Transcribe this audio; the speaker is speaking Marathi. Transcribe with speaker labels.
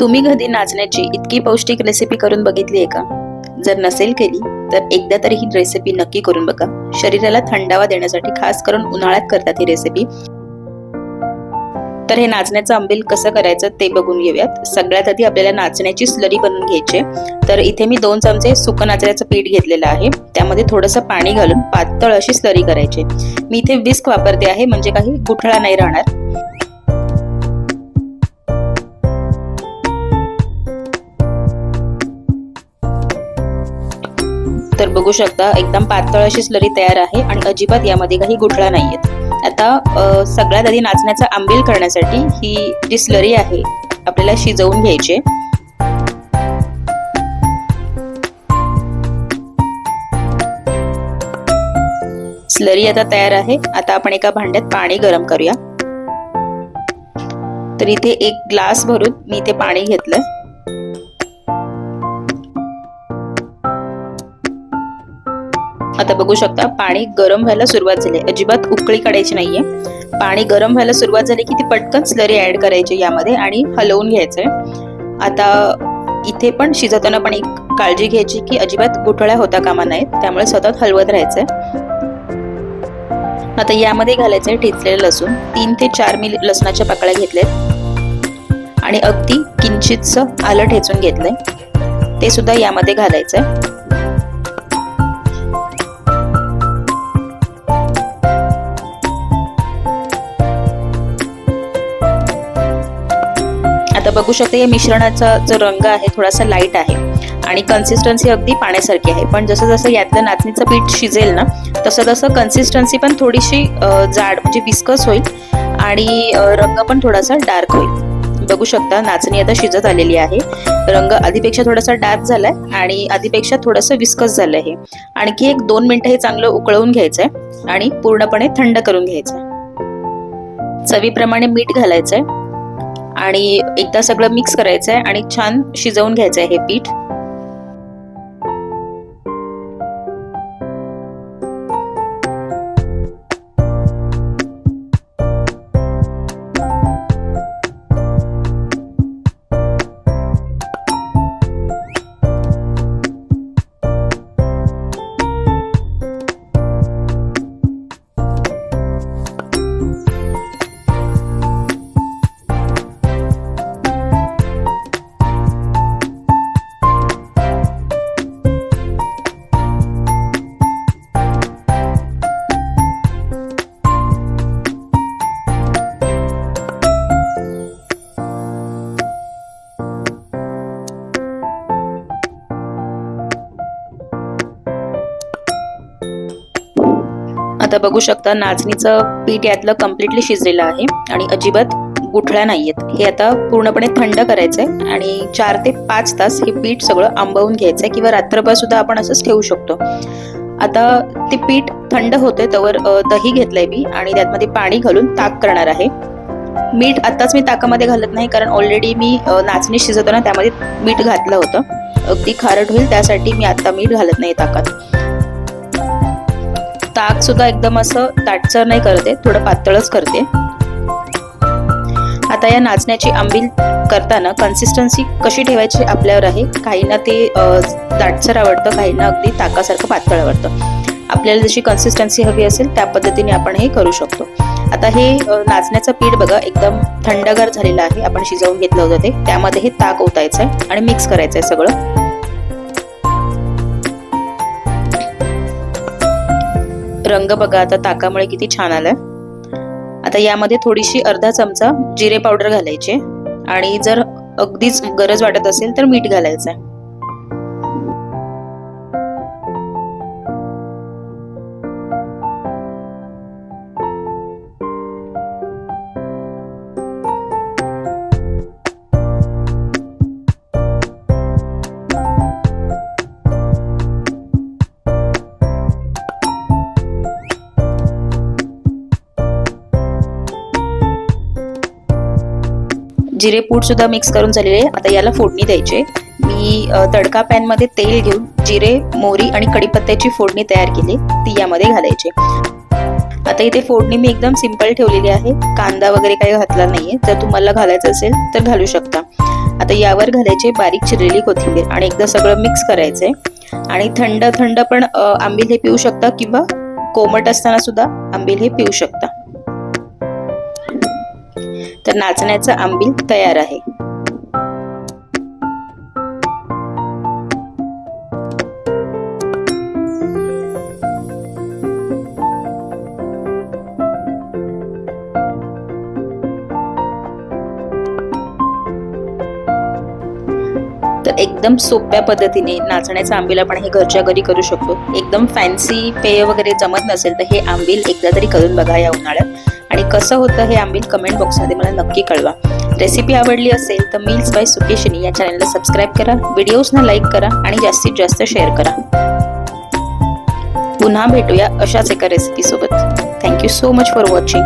Speaker 1: तुम्ही कधी नाचण्याची इतकी पौष्टिक रेसिपी करून बघितली आहे का? जर नसेल केली तर एकदा तरी ही रेसिपी नक्की करून बघा. शरीराला थंडावा देण्यासाठी खास करून उन्हाळ्यात करतात ही रेसिपी. तर हे नाचण्याचं आंबील कसं करायचं ते बघून घेऊयात. सगळ्यात आधी आपल्याला नाचण्याची स्लरी बनवून घ्यायची. तर इथे मी 2 चमचे सुकं नाचण्याचं पीठ घेतलेलं आहे. त्यामध्ये थोडंसं पाणी घालून पातळ अशी स्लरी करायची. मी इथे विस्क वापरते आहे, म्हणजे काही गुठळा नाही राहणार. तर बघू शकता एकदम पातळ अशी स्लरी तयार आहे आणि अजिबात यामध्ये काही गुठळा नाहीयेत. आता सगळ्यात आधी नाचण्याचं आंबील करण्यासाठी ही जी स्लरी आहे आपल्याला शिजवून घ्यायची. स्लरी आता तयार आहे. आता आपण एका भांड्यात पाणी गरम करूया. तर इथे 1 ग्लास भरून मी इथे पाणी घेतलंय. आता बघू शकता पाणी गरम व्हायला सुरुवात झाली. अजिबात उकळी काढायची नाहीये. पाणी गरम व्हायला सुरुवात झाली की ती पटकन स्लरी ऍड करायची यामध्ये आणि हलवून घ्यायचंय. आता इथे पण शिजवताना पण एक काळजी घ्यायची की अजिबात गुठळ्या होता कामा नाहीत, त्यामुळे सतत हलवत राहायचंय. आता यामध्ये घालायचंय ठेचलेलं लसूण. 3 ते 4 मी लसणाच्या पाकळ्या घेतल्यात आणि अगदी किंचितसं आलं ठेचून घेतलंय, ते सुद्धा यामध्ये घालायचंय. आता बघू शकता या मिश्रणाचा जो रंग आहे थोडासा लाईट आहे आणि कन्सिस्टन्सी अगदी पाण्यासारखी आहे. पण जसं जसं यातलं नाचणीचं पीठ शिजेल ना तसं तसं कन्सिस्टन्सी पण थोडीशी जाड म्हणजे विस्कस होईल आणि रंग पण थोडासा डार्क होईल. बघू शकता नाचणी आता शिजत आलेली आहे. रंग आधीपेक्षा थोडासा डार्क झालाय आणि आधीपेक्षा थोडंसं विस्कस झालंय. हे आणखी 1-2 मिनिटं हे चांगलं उकळवून घ्यायचंय आणि पूर्णपणे थंड करून घ्यायचंय. चवीप्रमाणे मीठ घालायचंय आणि एकदा सगळं मिक्स करायचंय आणि छान शिजवून घ्यायचंय हे पीठ. आता बघू शकता नाचणीचं पीठ यातलं कम्प्लिटली शिजलेलं आहे आणि अजिबात गुठळ्या नाहीयेत. हे आता पूर्णपणे थंड करायचंय आणि 4 ते 5 तास हे पीठ सगळं आंबवून घ्यायचंय किंवा रात्रभर सुद्धा आपण असंच ठेवू शकतो. आता ते पीठ थंड होते तवर दही घेतलंय मी आणि त्यामध्ये पाणी घालून ताक करणार आहे. मीठ आताच मी ताकामध्ये घालत नाही कारण ऑलरेडी मी नाचणी शिजवताना त्यामध्ये मीठ घातलं होतं. अगदी खारट होईल त्यासाठी मी आता मीठ घालत नाही ताकात. ताक सुद्धा एकदम असं दाटसर नाही करते, थोडं पातळच करते. आता या नाचण्याची आंबील करताना कन्सिस्टन्सी कशी ठेवायची आपल्यावर आहे. काहींना ते दाटसर आवडतं, काहींना अगदी ताकासारखं पातळ आवडतं. आपल्याला जशी कन्सिस्टन्सी हवी असेल त्या पद्धतीने आपण हे करू शकतो. आता हे नाचण्याचं पीठ बघा एकदम थंडगार झालेलं आहे. आपण शिजवून घेतलं होतं ते, त्यामध्ये हे ताक ओतायचंय आणि मिक्स करायचंय सगळं. रंग बघा आता ताकामुळे किती छान आलाय. आता यामध्ये थोडीशी अर्धा चमचा जिरे पावडर घालायचे आणि जर अगदीच गरज वाटत असेल तर मीठ घालायचंय. जिरे पूड सुद्धा मिक्स करून झालेले आहे. आता याला फोडणी द्यायची. मी तडका पॅन मध्ये तेल घेऊन जिरे, मोहरी आणि कढीपत्त्याची फोडणी तयार केली, ती यामध्ये घालायची. आता इथे फोडणी मी एकदम सिंपल ठेवलेली आहे, कांदा वगैरे काही घातला नाहीये. जर तुम्हाला घालायचं असेल तर घालू शकता. आता यावर घालायचे बारीक चिरलेली कोथिंबीर आणि एकदा सगळं मिक्स करायचंय. आणि थंड थंड पण आंबील हे पिऊ शकता किंवा कोमट असताना सुद्धा आंबील हे पिऊ शकता. तर नाचण्याचं आंबील तयार आहे. तर एकदम सोप्या पद्धतीने नाचण्याचं आंबील आपण हे घरच्या घरी करू शकतो. एकदम फॅन्सी पेय वगैरे जमत नसेल तर हे आंबील एकदा तरी करून बघा या उन्हाळ्यात. आणि कसं होतं हे आंबील कमेंट बॉक्समध्ये मला नक्की कळवा. रेसिपी आवडली असेल तर मील्स बाय सुकेशिनी या चॅनलला सबस्क्राईब करा, व्हिडिओजना लाईक करा आणि जास्तीत जास्त शेअर करा. पुन्हा भेटूया अशाच एका रेसिपी सोबत. Thank you so much for watching.